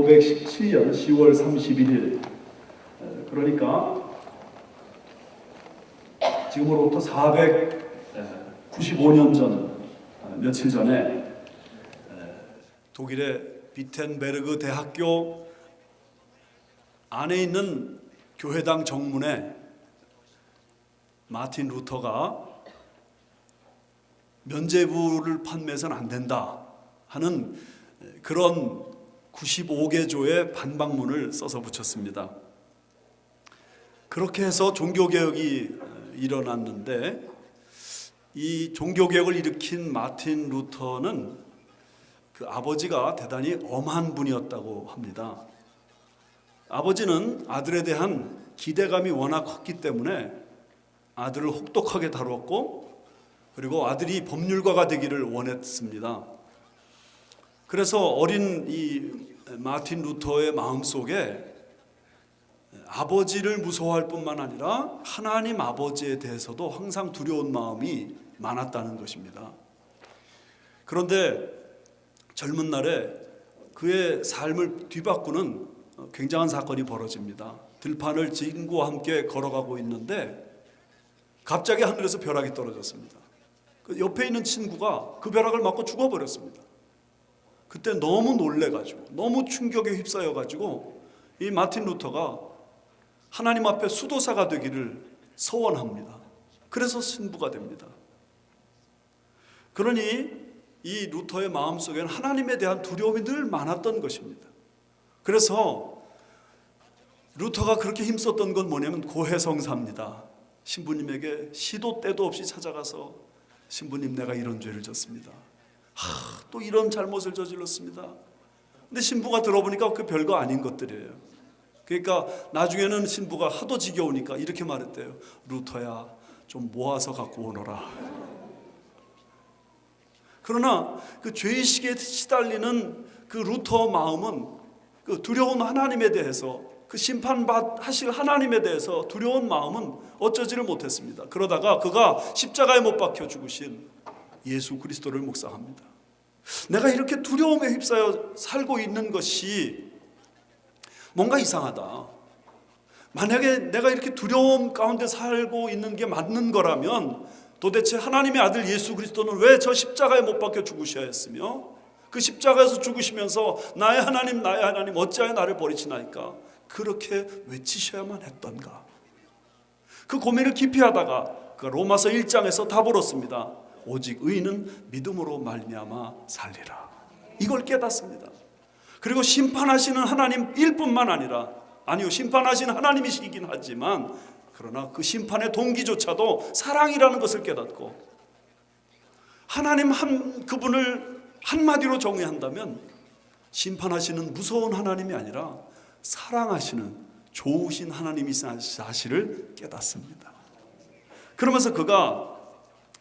1517년 10월 31일, 그러니까 지금으로부터 495년 전, 며칠 전에 독일의 비텐베르그 대학교 안에 있는 교회당 정문에 마틴 루터가 면죄부를 판매해서는 안 된다 하는 그런 95개조의 반박문을 써서 붙였습니다. 그렇게 해서 종교개혁이 일어났는데, 이 종교개혁을 일으킨 마틴 루터는 그 아버지가 대단히 엄한 분이었다고 합니다. 아버지는 아들에 대한 기대감이 워낙 컸기 때문에 아들을 혹독하게 다루었고, 그리고 아들이 법률가가 되기를 원했습니다. 그래서 어린 이 마틴 루터의 마음속에 아버지를 무서워할 뿐만 아니라 하나님 아버지에 대해서도 항상 두려운 마음이 많았다는 것입니다. 그런데 젊은 날에 그의 삶을 뒤바꾸는 굉장한 사건이 벌어집니다. 들판을 친구와 함께 걸어가고 있는데 갑자기 하늘에서 벼락이 떨어졌습니다. 그 옆에 있는 친구가 그 벼락을 맞고 죽어버렸습니다. 그때 너무 놀래가지고, 너무 충격에 휩싸여가지고 이 마틴 루터가 하나님 앞에 수도사가 되기를 서원합니다. 그래서 신부가 됩니다. 그러니 이 루터의 마음속에는 하나님에 대한 두려움이 늘 많았던 것입니다. 그래서 루터가 그렇게 힘썼던 건 뭐냐면 고해성사입니다. 신부님에게 시도 때도 없이 찾아가서 신부님, 내가 이런 죄를 졌습니다. 또 이런 잘못을 저질렀습니다. 근데 신부가 들어보니까 그 별거 아닌 것들이에요. 그러니까 나중에는 신부가 하도 지겨우니까 이렇게 말했대요. 루터야, 좀 모아서 갖고 오너라. 그러나 그 죄의식에 시달리는 그 루터 마음은 그 두려운 하나님에 대해서, 그 심판하실 하나님에 대해서 두려운 마음은 어쩌지를 못했습니다. 그러다가 그가 십자가에 못 박혀 죽으신 예수 그리스도를 묵상합니다. 내가 이렇게 두려움에 휩싸여 살고 있는 것이 뭔가 이상하다. 만약에 내가 이렇게 두려움 가운데 살고 있는 게 맞는 거라면 도대체 하나님의 아들 예수 그리스도는 왜 저 십자가에 못 박혀 죽으셔야 했으며, 그 십자가에서 죽으시면서 나의 하나님 어찌하여 나를 버리시나이까 그렇게 외치셔야만 했던가. 그 고민을 깊이 하다가 그 로마서 1장에서 답을 얻습니다. 오직 의인은 믿음으로 말미암아 살리라. 이걸 깨닫습니다. 그리고 심판하시는 하나님일 뿐만 아니라, 심판하시는 하나님이시긴 하지만 그러나 그 심판의 동기조차도 사랑이라는 것을 깨닫고, 하나님 그분을 한마디로 정의한다면 심판하시는 무서운 하나님이 아니라 사랑하시는 좋으신 하나님이신 사실을 깨닫습니다. 그러면서 그가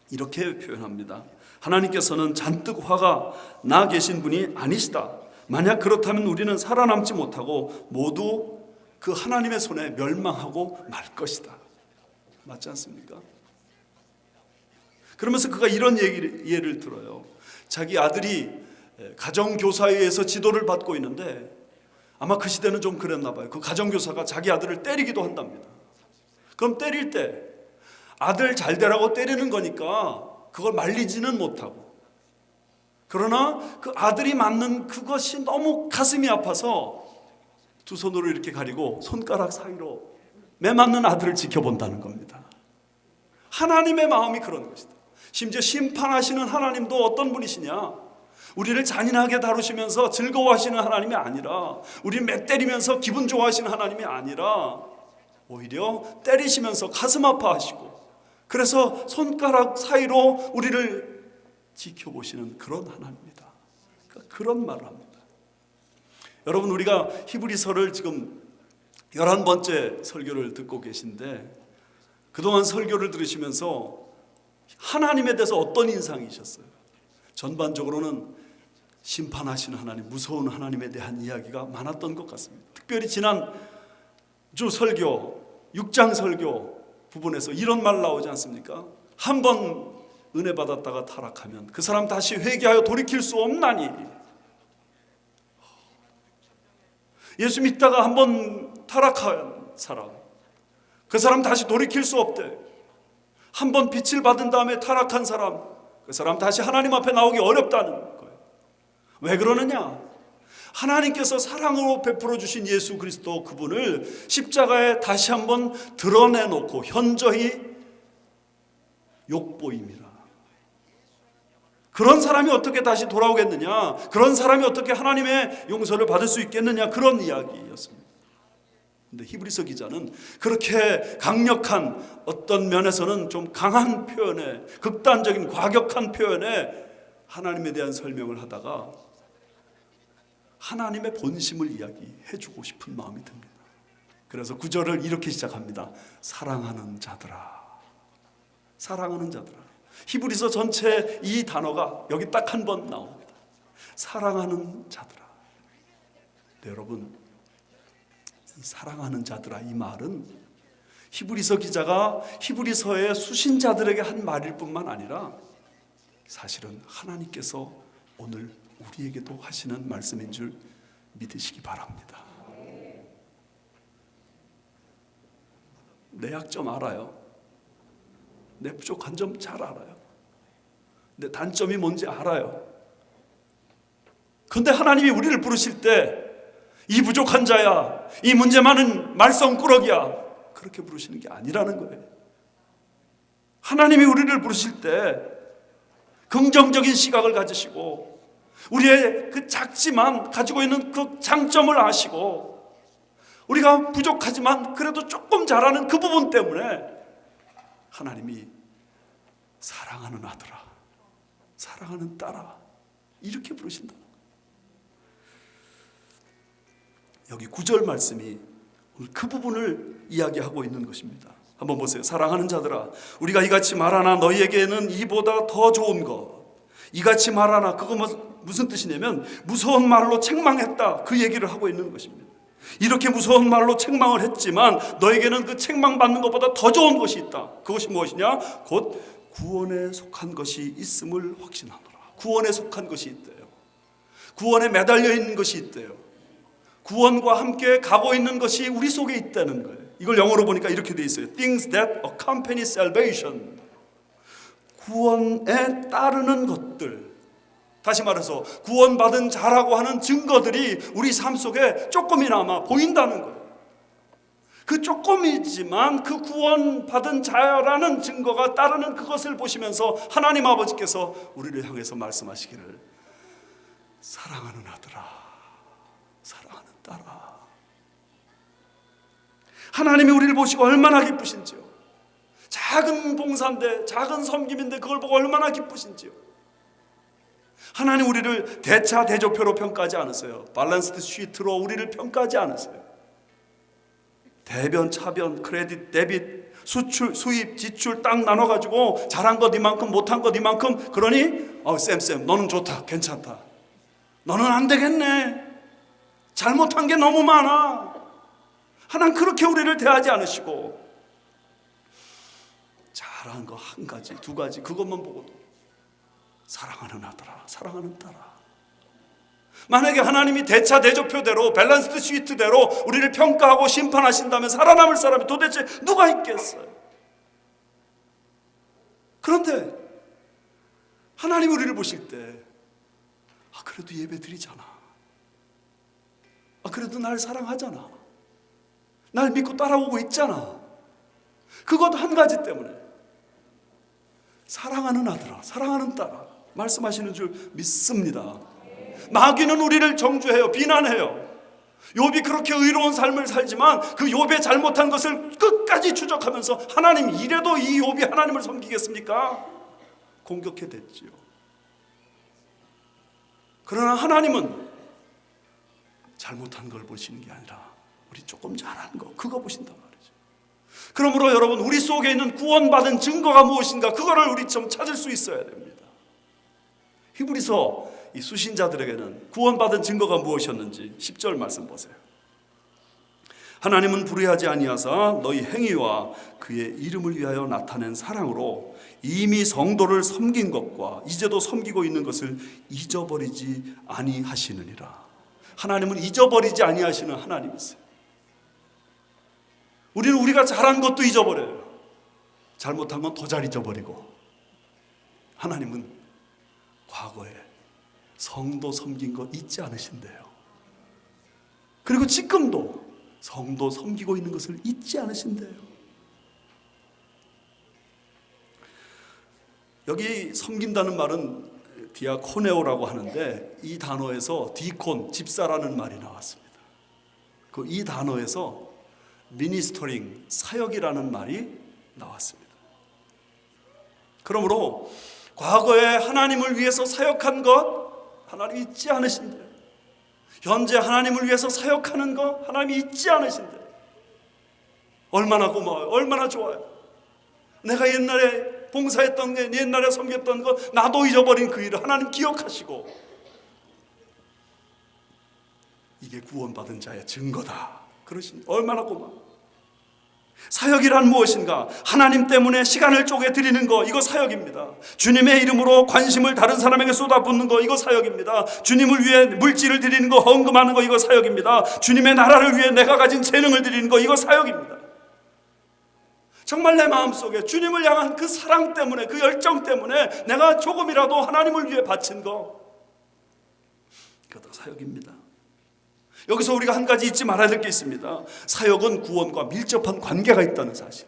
이렇게 표현합니다. 하나님께서는 잔뜩 화가 나 계신 분이 아니시다. 만약 그렇다면 우리는 살아남지 못하고 모두 그 하나님의 손에 멸망하고 말 것이다. 맞지 않습니까? 그러면서 그가 이런 예를 들어요. 자기 아들이 가정교사에서 지도를 받고 있는데, 아마 그 시대는 좀 그랬나 봐요. 그 가정교사가 자기 아들을 때리기도 한답니다. 그럼 때릴 때 아들 잘 되라고 때리는 거니까 그걸 말리지는 못하고, 그러나 그 아들이 맞는 그것이 너무 가슴이 아파서 두 손으로 이렇게 가리고 손가락 사이로 매맞는 아들을 지켜본다는 겁니다. 하나님의 마음이 그런 것이다. 심지어 심판하시는 하나님도 어떤 분이시냐? 우리를 잔인하게 다루시면서 즐거워하시는 하나님이 아니라, 우리를 매 때리면서 기분 좋아하시는 하나님이 아니라 오히려 때리시면서 가슴 아파하시고, 그래서 손가락 사이로 우리를 지켜보시는 그런 하나님입니다. 그러니까 그런 말을 합니다. 여러분, 우리가 히브리서를 지금 11번째 설교를 듣고 계신데, 그동안 설교를 들으시면서 하나님에 대해서 어떤 인상이셨어요? 전반적으로는 심판하시는 하나님, 무서운 하나님에 대한 이야기가 많았던 것 같습니다. 특별히 지난 주 설교, 6장 설교 부분에서 이런 말 나오지 않습니까? 한 번 은혜 받았다가 타락하면 그 사람 다시 회개하여 돌이킬 수 없나니. 예수 믿다가 한번 타락한 사람, 그 사람 다시 돌이킬 수 없대. 한번 빛을 받은 다음에 타락한 사람, 그 사람 다시 하나님 앞에 나오기 어렵다는 거예요. 왜 그러느냐? 하나님께서 사랑으로 베풀어 주신 예수 그리스도, 그분을 십자가에 다시 한번 드러내놓고 현저히 욕보임이라. 그런 사람이 어떻게 다시 돌아오겠느냐? 그런 사람이 어떻게 하나님의 용서를 받을 수 있겠느냐? 그런 이야기였습니다. 근데 히브리서 기자는 그렇게 강력한, 어떤 면에서는 좀 강한 표현에, 극단적인 과격한 표현에 하나님에 대한 설명을 하다가 하나님의 본심을 이야기해 주고 싶은 마음이 듭니다. 그래서 9절을 이렇게 시작합니다. 사랑하는 자들아. 사랑하는 자들아. 히브리서 전체 이 단어가 여기 딱 한 번 나옵니다. 사랑하는 자들아. 네, 여러분, 이 사랑하는 자들아, 이 말은 히브리서 기자가 히브리서의 수신자들에게 한 말일 뿐만 아니라 사실은 하나님께서 오늘 우리에게도 하시는 말씀인 줄 믿으시기 바랍니다. 내 약점 알아요. 내 부족한 점 잘 알아요. 내 단점이 뭔지 알아요. 그런데 하나님이 우리를 부르실 때 이 부족한 자야, 이 문제 많은 말썽꾸러기야, 그렇게 부르시는 게 아니라는 거예요. 하나님이 우리를 부르실 때 긍정적인 시각을 가지시고 우리의 그 작지만 가지고 있는 그 장점을 아시고 우리가 부족하지만 그래도 조금 잘하는 그 부분 때문에 하나님이 사랑하는 아들아, 사랑하는 딸아, 이렇게 부르신다. 여기 9절 말씀이 오늘 그 부분을 이야기하고 있는 것입니다. 한번 보세요. 사랑하는 자들아, 우리가 이같이 말하나 너희에게는 이보다 더 좋은 것, 이같이 말하나, 그거 무슨 뜻이냐면 무서운 말로 책망했다, 그 얘기를 하고 있는 것입니다. 이렇게 무서운 말로 책망을 했지만 너에게는 그 책망받는 것보다 더 좋은 것이 있다. 그것이 무엇이냐? 곧 구원에 속한 것이 있음을 확신하노라. 구원에 속한 것이 있대요. 구원에 매달려 있는 것이 있대요. 구원과 함께 가고 있는 것이 우리 속에 있다는 거예요. 이걸 영어로 보니까 이렇게 돼 있어요. Things that accompany salvation. 구원에 따르는 것들. 다시 말해서 구원받은 자라고 하는 증거들이 우리 삶 속에 조금이나마 보인다는 거예요. 그 조금이지만 그 구원받은 자라는 증거가 따르는 그것을 보시면서 하나님 아버지께서 우리를 향해서 말씀하시기를, 사랑하는 아들아, 사랑하는 딸아. 하나님이 우리를 보시고 얼마나 기쁘신지요. 작은 봉사인데, 작은 섬김인데 그걸 보고 얼마나 기쁘신지요. 하나님 우리를 대차 대조표로 평가하지 않으세요. 밸런스드 시트로 우리를 평가하지 않으세요. 대변, 차변, 크레딧, 데빗, 수출, 수입, 지출 딱 나눠가지고 잘한 것 이만큼, 못한 것 이만큼. 그러니 쌤 너는 좋다, 괜찮다. 너는 안 되겠네, 잘못한 게 너무 많아. 하나님 그렇게 우리를 대하지 않으시고 잘한 거 한 가지, 두 가지, 그것만 보고도 사랑하는 아들아, 사랑하는 딸아. 만약에 하나님이 대차 대조표대로, 밸런스드 시트대로 우리를 평가하고 심판하신다면 살아남을 사람이 도대체 누가 있겠어요? 그런데 하나님 우리를 보실 때 그래도 예배 드리잖아, 그래도 날 사랑하잖아, 날 믿고 따라오고 있잖아. 그것 한 가지 때문에 사랑하는 아들아, 사랑하는 딸아 말씀하시는 줄 믿습니다. 마귀는 우리를 정죄해요, 비난해요. 욥이 그렇게 의로운 삶을 살지만 그 욥의 잘못한 것을 끝까지 추적하면서 하나님, 이래도 이 욥이 하나님을 섬기겠습니까? 공격해 댔지요. 그러나 하나님은 잘못한 걸 보시는 게 아니라 우리 조금 잘한 거, 그거 보신단 말이죠. 그러므로 여러분, 우리 속에 있는 구원받은 증거가 무엇인가, 그거를 우리 좀 찾을 수 있어야 됩니다. 히브리서 이 수신자들에게는 구원받은 증거가 무엇이었는지 10절 말씀 보세요. 하나님은 불의하지 아니하사 너희 행위와 그의 이름을 위하여 나타낸 사랑으로 이미 성도를 섬긴 것과 이제도 섬기고 있는 것을 잊어버리지 아니하시느니라. 하나님은 잊어버리지 아니하시는 하나님이세요. 우리는 우리가 잘한 것도 잊어버려요. 잘못한 건 더 잘 잊어버리고, 하나님은 과거에 성도 섬긴 거 잊지 않으신대요. 그리고 지금도 성도 섬기고 있는 것을 잊지 않으신대요. 여기 섬긴다는 말은 디아코네오라고 하는데, 이 단어에서 디콘, 집사라는 말이 나왔습니다. 이 단어에서 미니스터링, 사역이라는 말이 나왔습니다. 그러므로 과거에 하나님을 위해서 사역한 것 하나님 잊지 않으신대요. 현재 하나님을 위해서 사역하는 것 하나님이 잊지 않으신대요. 얼마나 고마워요. 얼마나 좋아요. 내가 옛날에 봉사했던 게, 옛날에 섬겼던 거 나도 잊어버린 그 일을 하나님 기억하시고, 이게 구원받은 자의 증거다 그러신, 얼마나 고마워. 사역이란 무엇인가? 하나님 때문에 시간을 쪼개 드리는 거, 이거 사역입니다. 주님의 이름으로 관심을 다른 사람에게 쏟아붓는 거, 이거 사역입니다. 주님을 위해 물질을 드리는 거, 헌금하는 거, 이거 사역입니다. 주님의 나라를 위해 내가 가진 재능을 드리는 거, 이거 사역입니다. 정말 내 마음속에 주님을 향한 그 사랑 때문에, 그 열정 때문에 내가 조금이라도 하나님을 위해 바친 거, 그것도 사역입니다. 여기서 우리가 한 가지 잊지 말아야 될 게 있습니다. 사역은 구원과 밀접한 관계가 있다는 사실.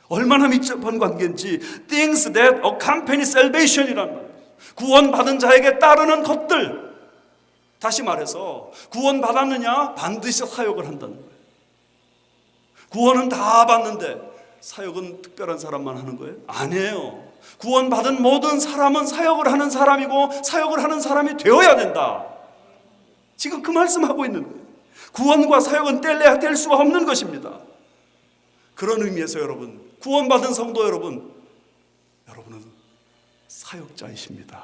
얼마나 밀접한 관계인지, things that accompany salvation이란 말, 구원받은 자에게 따르는 것들. 다시 말해서 구원받았느냐? 반드시 사역을 한다는 거예요. 구원은 다 받는데 사역은 특별한 사람만 하는 거예요? 아니에요. 구원받은 모든 사람은 사역을 하는 사람이고, 사역을 하는 사람이 되어야 된다. 지금 그 말씀하고 있는 거예요. 구원과 사역은 뗄래야 뗄 수가 없는 것입니다. 그런 의미에서 여러분, 구원받은 성도 여러분, 여러분은 사역자이십니다.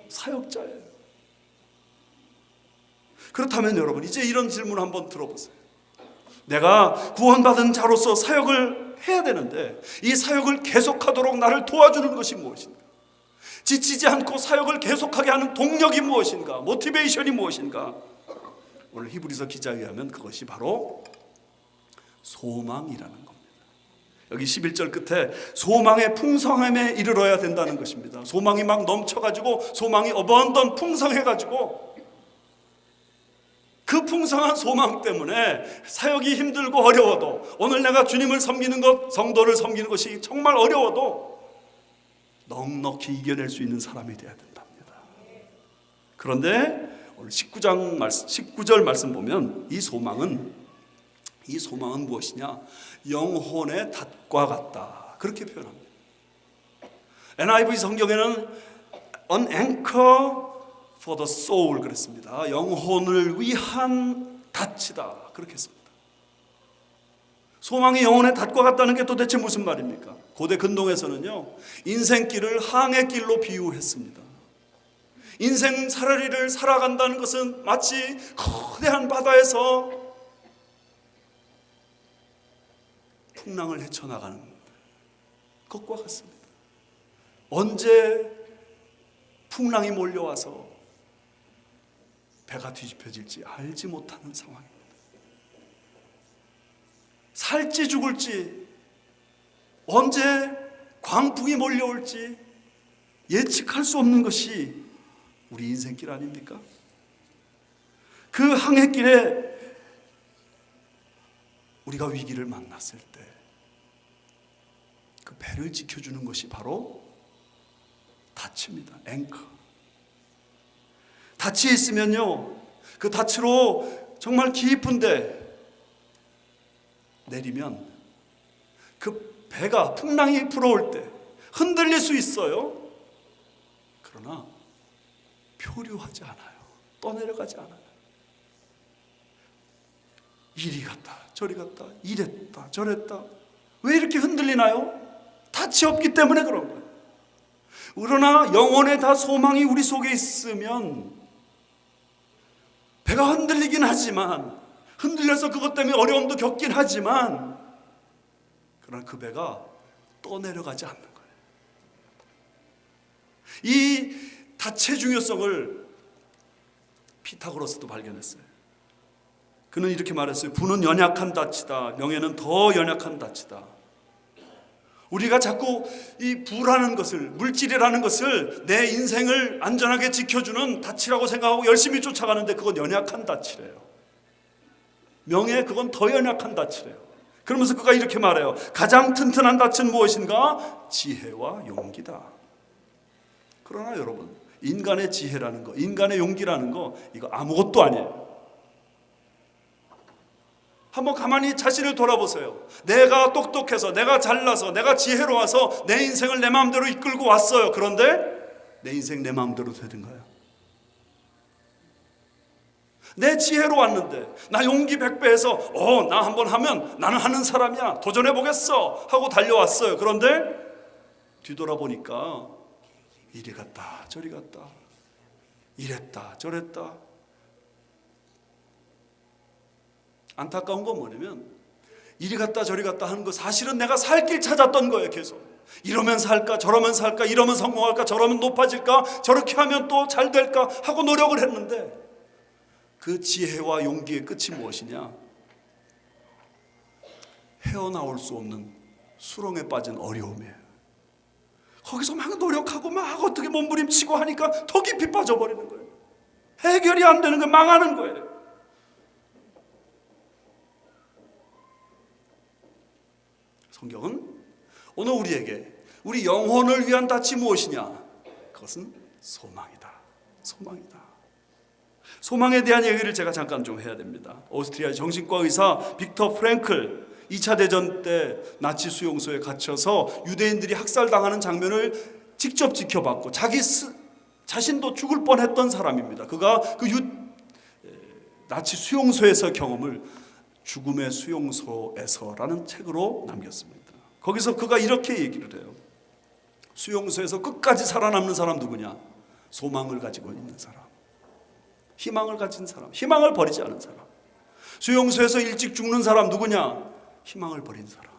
사역자예요. 그렇다면 여러분, 이제 이런 질문 한번 들어보세요. 내가 구원받은 자로서 사역을 해야 되는데, 이 사역을 계속하도록 나를 도와주는 것이 무엇인가? 지치지 않고 사역을 계속하게 하는 동력이 무엇인가? 모티베이션이 무엇인가? 오늘 히브리서 기자에 의하면 그것이 바로 소망이라는 겁니다. 여기 11절 끝에 소망의 풍성함에 이르러야 된다는 것입니다. 소망이 막 넘쳐가지고, 소망이 어번던 풍성해가지고, 그 풍성한 소망 때문에 사역이 힘들고 어려워도, 오늘 내가 주님을 섬기는 것, 성도를 섬기는 것이 정말 어려워도 넉넉히 이겨낼 수 있는 사람이 되어야 된답니다. 그런데 오늘 19절 말씀 보면 이 소망은 무엇이냐? 영혼의 닷과 같다, 그렇게 표현합니다. NIV 성경에는 an anchor for the soul 그랬습니다. 영혼을 위한 닷이다, 그렇게 했습니다. 소망이 영혼의 닷과 같다는 게 도대체 무슨 말입니까? 고대 근동에서는요, 인생길을 항해길로 비유했습니다. 인생 사다리를 살아간다는 것은 마치 거대한 바다에서 풍랑을 헤쳐나가는 것과 같습니다. 언제 풍랑이 몰려와서 배가 뒤집혀질지 알지 못하는 상황입니다. 살지 죽을지, 언제 광풍이 몰려올지 예측할 수 없는 것이 우리 인생길 아닙니까? 그 항해길에 우리가 위기를 만났을 때 그 배를 지켜주는 것이 바로 닻입니다. 앵커. 닻이 있으면요, 그 닻으로 정말 깊은데 내리면 그 배가 풍랑이 불어올 때 흔들릴 수 있어요. 그러나 표류하지 않아요. 떠내려가지 않아요. 이리 갔다 저리 갔다, 이랬다 저랬다. 왜 이렇게 흔들리나요? 닻이 없기 때문에 그런 거예요. 그러나 영혼의 다 소망이 우리 속에 있으면 배가 흔들리긴 하지만, 흔들려서 그것 때문에 어려움도 겪긴 하지만, 그러나 그 배가 떠내려가지 않는 거예요. 이 닻의 중요성을 피타고라스도 발견했어요. 그는 이렇게 말했어요. 부는 연약한 닻이다. 명예는 더 연약한 닻이다. 우리가 자꾸 이 부라는 것을, 물질이라는 것을 내 인생을 안전하게 지켜주는 닻이라고 생각하고 열심히 쫓아가는데 그건 연약한 닻이래요. 명예, 그건 더 연약한 닻이래요. 그러면서 그가 이렇게 말해요. 가장 튼튼한 닻은 무엇인가? 지혜와 용기다. 그러나 여러분, 인간의 지혜라는 거, 인간의 용기라는 거, 이거 아무것도 아니에요. 한번 가만히 자신을 돌아보세요. 내가 똑똑해서, 내가 잘나서, 내가 지혜로워서 내 인생을 내 마음대로 이끌고 왔어요. 그런데 내 인생 내 마음대로 되든가요? 내 지혜로 왔는데, 나 용기 100배해서 나 한번 하면 나는 하는 사람이야, 도전해보겠어 하고 달려왔어요. 그런데 뒤돌아보니까 이리 갔다 저리 갔다, 이랬다 저랬다. 안타까운 건 뭐냐면 이리 갔다 저리 갔다 하는 거 사실은 내가 살 길 찾았던 거예요. 계속 이러면 살까 저러면 살까, 이러면 성공할까 저러면 높아질까, 저렇게 하면 또 잘 될까 하고 노력을 했는데 그 지혜와 용기의 끝이 무엇이냐? 헤어나올 수 없는 수렁에 빠진 어려움이에요. 거기서 막 노력하고 막 어떻게 몸부림치고 하니까 더 깊이 빠져버리는 거예요. 해결이 안 되는 거예요. 망하는 거예요. 성경은 오늘 우리에게 우리 영혼을 위한 닻이 무엇이냐? 그것은 소망이다. 소망이다. 소망에 대한 얘기를 제가 잠깐 좀 해야 됩니다. 오스트리아 정신과 의사 빅터 프랭클, 2차 대전 때 나치 수용소에 갇혀서 유대인들이 학살당하는 장면을 직접 지켜봤고 자신도 죽을 뻔했던 사람입니다. 그가 나치 수용소에서 경험을 죽음의 수용소에서라는 책으로 남겼습니다. 거기서 그가 이렇게 얘기를 해요. 수용소에서 끝까지 살아남는 사람 누구냐? 소망을 가지고 있는 사람, 희망을 가진 사람, 희망을 버리지 않은 사람. 수용소에서 일찍 죽는 사람 누구냐? 희망을 버린 사람.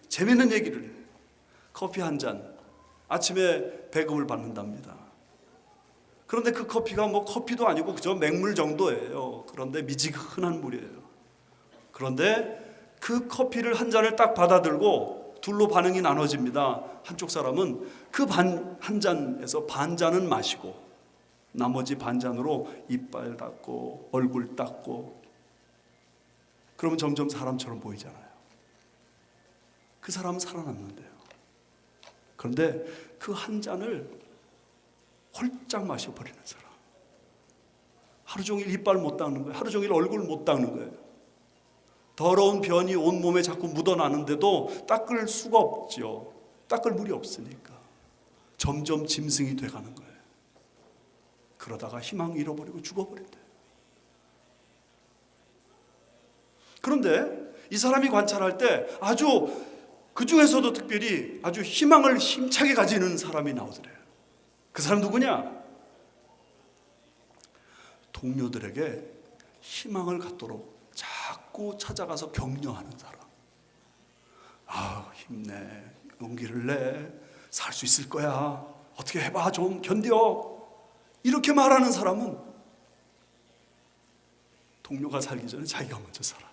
재밌는 얘기를 해요. 커피 한 잔, 아침에 배급을 받는답니다. 그런데 그 커피가 뭐 커피도 아니고 그저 맹물 정도예요. 그런데 미지근한 물이에요. 그런데 그 커피를 한 잔을 딱 받아들고 둘로 반응이 나눠집니다. 한쪽 사람은 그 한 잔에서 반 잔은 마시고 나머지 반 잔으로 이빨 닦고 얼굴 닦고, 그러면 점점 사람처럼 보이잖아요. 그 사람은 살아남는데요. 그런데 그 한 잔을 홀짝 마셔버리는 사람, 하루 종일 이빨 못 닦는 거예요. 하루 종일 얼굴 못 닦는 거예요. 더러운 변이 온몸에 자꾸 묻어나는데도 닦을 수가 없죠. 닦을 물이 없으니까 점점 짐승이 돼가는 거예요. 그러다가 희망 잃어버리고 죽어버린대요. 그런데 이 사람이 관찰할 때 아주 그 중에서도 특별히 아주 희망을 힘차게 가지는 사람이 나오더래요. 그 사람 누구냐? 동료들에게 희망을 갖도록 자꾸 찾아가서 격려하는 사람. 힘내, 용기를 내, 살 수 있을 거야, 어떻게 해봐, 좀 견뎌, 이렇게 말하는 사람은 동료가 살기 전에 자기가 먼저 살아.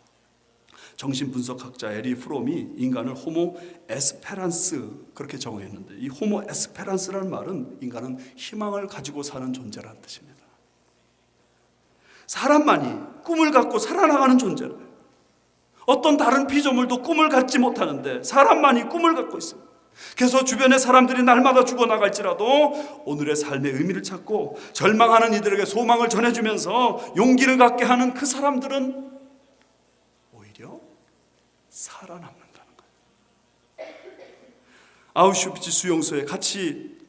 정신분석학자 에리 프롬이 인간을 호모 에스페란스 그렇게 정의했는데, 이 호모 에스페란스라는 말은 인간은 희망을 가지고 사는 존재라는 뜻입니다. 사람만이 꿈을 갖고 살아나가는 존재예요. 어떤 다른 피조물도 꿈을 갖지 못하는데 사람만이 꿈을 갖고 있어요. 그래서 주변의 사람들이 날마다 죽어나갈지라도 오늘의 삶의 의미를 찾고 절망하는 이들에게 소망을 전해주면서 용기를 갖게 하는 그 사람들은 오히려 살아남는다는 거예요. 아우슈비츠 수용소에 같이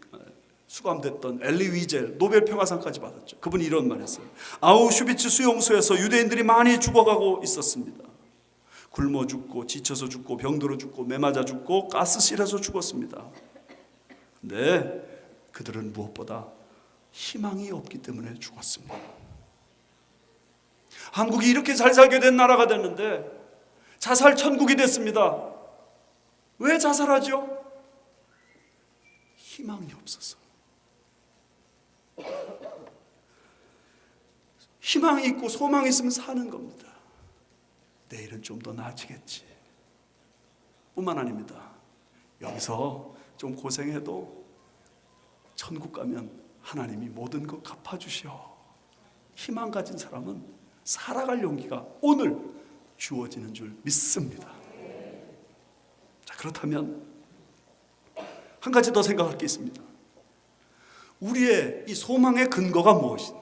수감됐던 엘리 위젤, 노벨 평화상까지 받았죠. 그분이 이런 말 했어요. 아우슈비츠 수용소에서 유대인들이 많이 죽어가고 있었습니다. 굶어 죽고 지쳐서 죽고 병들어 죽고 매맞아 죽고 가스실에서 죽었습니다. 근데 그들은 무엇보다 희망이 없기 때문에 죽었습니다. 한국이 이렇게 잘 살게 된 나라가 됐는데 자살 천국이 됐습니다. 왜 자살하죠? 희망이 없어서. 희망이 있고 소망이 있으면 사는 겁니다. 내일은 좀 더 나아지겠지 뿐만 아닙니다. 여기서 좀 고생해도 천국 가면 하나님이 모든 것 갚아주셔. 희망 가진 사람은 살아갈 용기가 오늘 주어지는 줄 믿습니다. 자, 그렇다면 한 가지 더 생각할 게 있습니다. 우리의 이 소망의 근거가 무엇인가?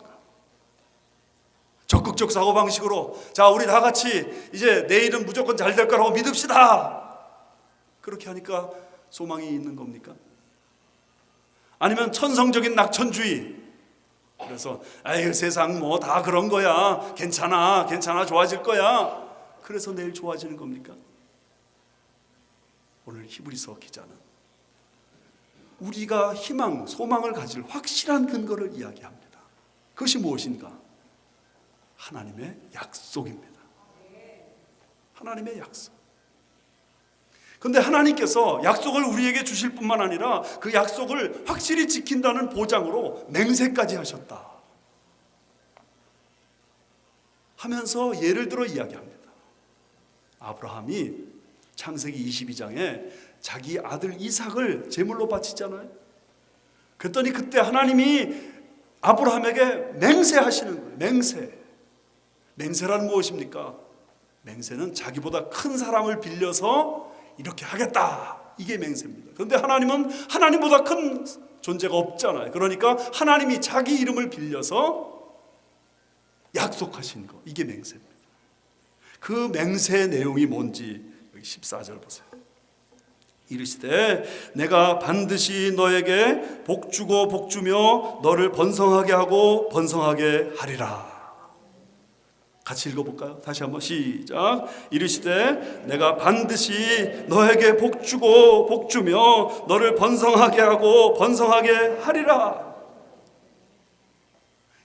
적극적 사고방식으로 자, 우리 다 같이 이제 내일은 무조건 잘 될 거라고 믿읍시다. 그렇게 하니까 소망이 있는 겁니까? 아니면 천성적인 낙천주의, 그래서 아유 세상 뭐 다 그런 거야, 괜찮아 좋아질 거야, 그래서 내일 좋아지는 겁니까? 오늘 히브리서 기자는 우리가 희망, 소망을 가질 확실한 근거를 이야기합니다. 그것이 무엇인가? 하나님의 약속입니다. 하나님의 약속. 그런데 하나님께서 약속을 우리에게 주실 뿐만 아니라 그 약속을 확실히 지킨다는 보장으로 맹세까지 하셨다 하면서 예를 들어 이야기합니다. 아브라함이 창세기 22장에 자기 아들 이삭을 제물로 바치잖아요. 그랬더니 그때 하나님이 아브라함에게 맹세하시는 거예요. 맹세란 무엇입니까? 맹세는 자기보다 큰 사람을 빌려서 이렇게 하겠다, 이게 맹세입니다. 그런데 하나님은 하나님보다 큰 존재가 없잖아요. 그러니까 하나님이 자기 이름을 빌려서 약속하신 거, 이게 맹세입니다. 그 맹세의 내용이 뭔지 여기 14절 보세요. 이르시되 내가 반드시 너에게 복주고 복주며 너를 번성하게 하고 번성하게 하리라. 같이 읽어볼까요? 다시 한번 시작. 이르시되 내가 반드시 너에게 복주고 복주며 너를 번성하게 하고 번성하게 하리라.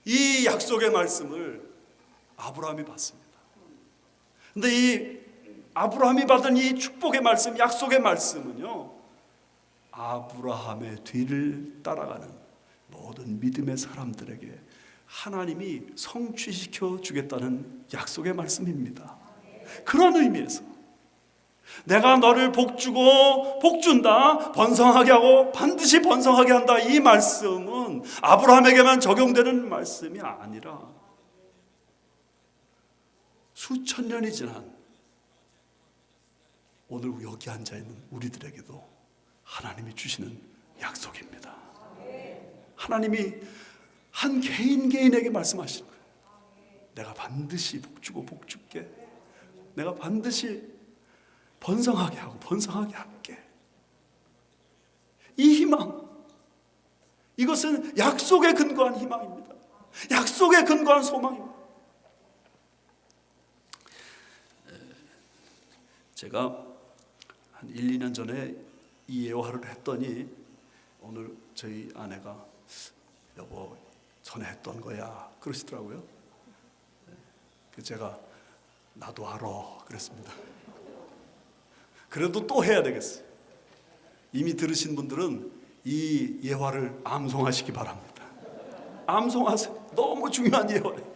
이 약속의 말씀을 아브라함이 받습니다. 근데 이 아브라함이 받은 이 축복의 말씀, 약속의 말씀은요, 아브라함의 뒤를 따라가는 모든 믿음의 사람들에게 하나님이 성취시켜 주겠다는 약속의 말씀입니다. 그런 의미에서 내가 너를 복주고 복준다, 번성하게 하고 반드시 번성하게 한다, 이 말씀은 아브라함에게만 적용되는 말씀이 아니라 수천 년이 지난 오늘 여기 앉아있는 우리들에게도 하나님이 주시는 약속입니다. 하나님이 한 개인 개인에게 말씀하시는 거예요. 내가 반드시 복주고 복줄게. 내가 반드시 번성하게 하고 번성하게 할게. 이 희망, 이것은 약속에 근거한 희망입니다. 약속에 근거한 소망입니다. 제가 한 1, 2년 전에 이 예화를 했더니 오늘 저희 아내가 여보 전에 했던 거야 그러시더라고요. 제가 나도 알아 그랬습니다. 그래도 또 해야 되겠어요. 이미 들으신 분들은 이 예화를 암송하시기 바랍니다. 암송하세요. 너무 중요한 예화예요.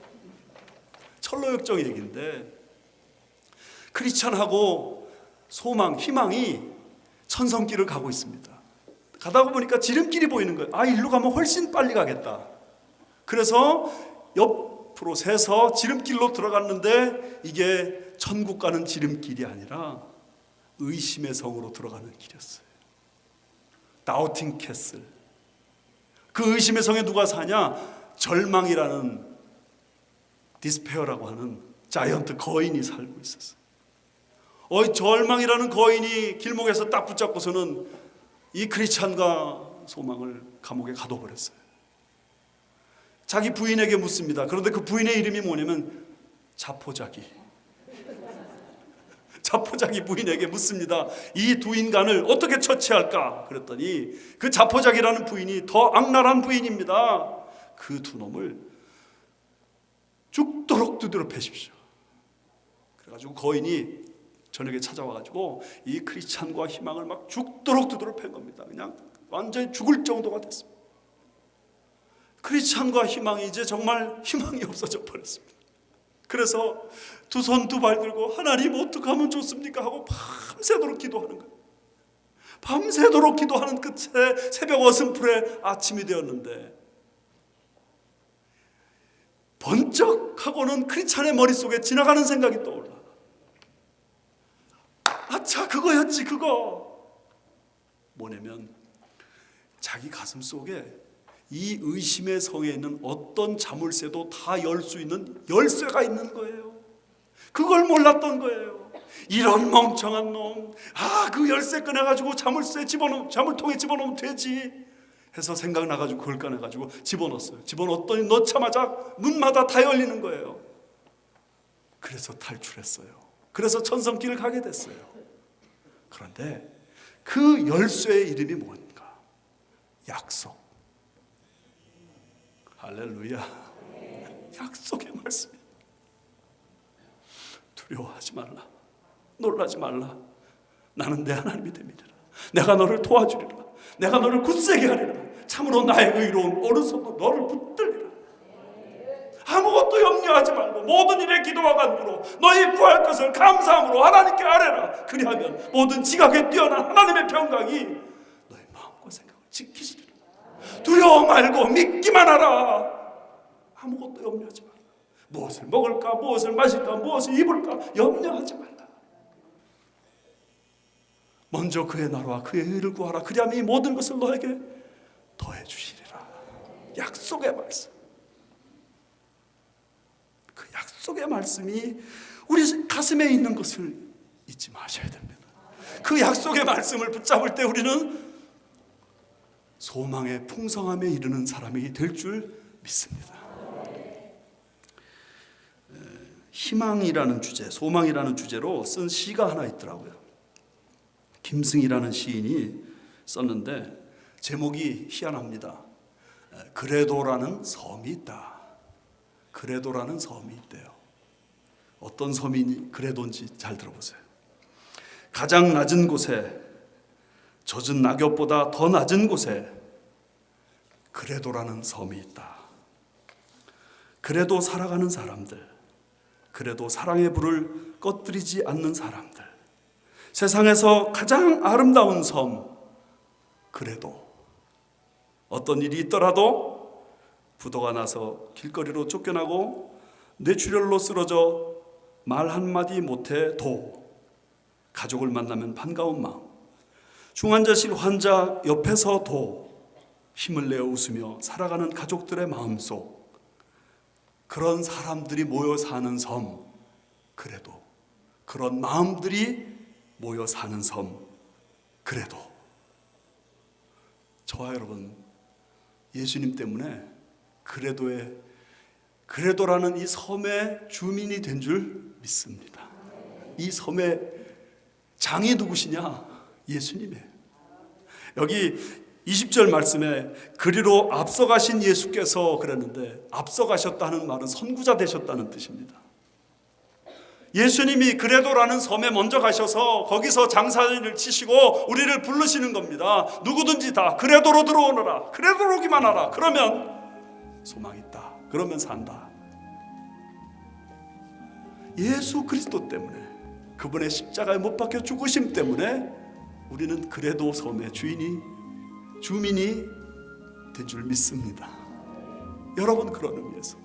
철로역정 얘기인데 크리스찬하고 소망, 희망이 천성길을 가고 있습니다. 가다가 보니까 지름길이 보이는 거예요. 아, 일로 가면 훨씬 빨리 가겠다. 그래서 옆으로 새서 지름길로 들어갔는데 이게 천국 가는 지름길이 아니라 의심의 성으로 들어가는 길이었어요. 다우팅 캐슬. 그 의심의 성에 누가 사냐? 절망이라는 디스페어라고 하는 자이언트 거인이 살고 있었어요. 절망이라는 거인이 길목에서 딱 붙잡고서는 이 크리스찬과 소망을 감옥에 가둬버렸어요. 자기 부인에게 묻습니다. 그런데 그 부인의 이름이 뭐냐면 자포자기. 자포자기 부인에게 묻습니다. 이 두 인간을 어떻게 처치할까? 그랬더니 그 자포자기라는 부인이 더 악랄한 부인입니다. 그 두 놈을 죽도록 두드려 패십시오. 그래가지고 거인이 저녁에 찾아와가지고 이 크리스찬과 희망을 막 죽도록 두드려 팬 겁니다. 그냥 완전히 죽을 정도가 됐습니다. 크리스찬과 희망이 이제 정말 희망이 없어져 버렸습니다. 그래서 두 손 두 발 들고 하나님 어떻게 하면 좋습니까 하고 밤새도록 기도하는 거예요. 밤새도록 기도하는 끝에 새벽 어슴풀에 아침이 되었는데 번쩍하고는 크리스찬의 머릿속에 지나가는 생각이 떠올라. 아차, 그거였지, 그거. 뭐냐면 자기 가슴 속에 이 의심의 성에 있는 어떤 자물쇠도 다 열 수 있는 열쇠가 있는 거예요. 그걸 몰랐던 거예요. 이런 멍청한 놈, 그 열쇠 꺼내가지고 자물통에 집어넣으면 되지 해서 생각나가지고 그걸 꺼내가지고 집어넣었어요. 집어넣었더니 넣자마자 문마다 다 열리는 거예요. 그래서 탈출했어요. 그래서 천성길을 가게 됐어요. 그런데 그 열쇠의 이름이 뭔가? 약속. 할렐루야. 약속의 말씀. 두려워하지 말라. 놀라지 말라. 나는 내 하나님이 됨이라. 내가 너를 도와주리라. 내가 너를 굳세게 하리라. 참으로 나의 의로운 오른손으로 너를 붙들리라. 아무것도 염려하지 말고 모든 일에 기도와 간구로 너희 구할 것을 감사함으로 하나님께 아뢰라. 그리하면 모든 지각에 뛰어난 하나님의 평강이 너희 마음과 생각을 지키시리라. 두려워 말고 믿기만 하라. 아무것도 염려하지 말라. 무엇을 먹을까, 무엇을 마실까, 무엇을 입을까 염려하지 말라. 먼저 그의 나라와 그의 의를 구하라. 그리하면 이 모든 것을 너에게 더해 주시리라. 약속의 말씀. 그 약속의 말씀이 우리 가슴에 있는 것을 잊지 마셔야 됩니다. 그 약속의 말씀을 붙잡을 때 우리는 소망의 풍성함에 이르는 사람이 될 줄 믿습니다. 희망이라는 주제, 소망이라는 주제로 쓴 시가 하나 있더라고요. 김승희라는 시인이 썼는데 제목이 희한합니다. 그래도라는 섬이 있다. 그래도라는 섬이 있대요. 어떤 섬이 그래도인지 잘 들어보세요. 가장 낮은 곳에, 젖은 낙엽보다 더 낮은 곳에 그래도라는 섬이 있다. 그래도 살아가는 사람들, 그래도 사랑의 불을 꺼뜨리지 않는 사람들, 세상에서 가장 아름다운 섬, 그래도 어떤 일이 있더라도 부도가 나서 길거리로 쫓겨나고 뇌출혈로 쓰러져 말 한마디 못해도 가족을 만나면 반가운 마음, 중환자실 환자 옆에서도 힘을 내어 웃으며 살아가는 가족들의 마음속, 그런 사람들이 모여 사는 섬, 그래도 그런 마음들이 모여 사는 섬, 그래도 저와 여러분 예수님 때문에 그래도라는 이 섬의 주민이 된 줄 믿습니다. 이 섬의 장이 누구시냐? 예수님이에요. 여기 20절 말씀에 그리로 앞서가신 예수께서 그랬는데, 앞서가셨다는 말은 선구자 되셨다는 뜻입니다. 예수님이 그래도라는 섬에 먼저 가셔서 거기서 장사를 치시고 우리를 부르시는 겁니다. 누구든지 다 그래도로 들어오너라. 그래도로 오기만 하라. 그러면 소망이 있다. 그러면 산다. 예수 그리스도 때문에, 그분의 십자가에 못 박혀 죽으심 때문에 우리는 그래도 섬의 주민이 된 줄 믿습니다. 여러분, 그런 의미에서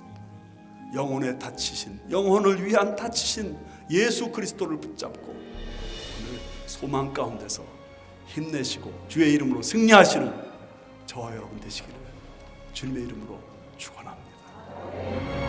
영혼을 위한 다치신 예수 그리스도를 붙잡고 오늘 소망 가운데서 힘내시고 주의 이름으로 승리하시는 저와 여러분 되시기를 주님의 이름으로 축원합니다.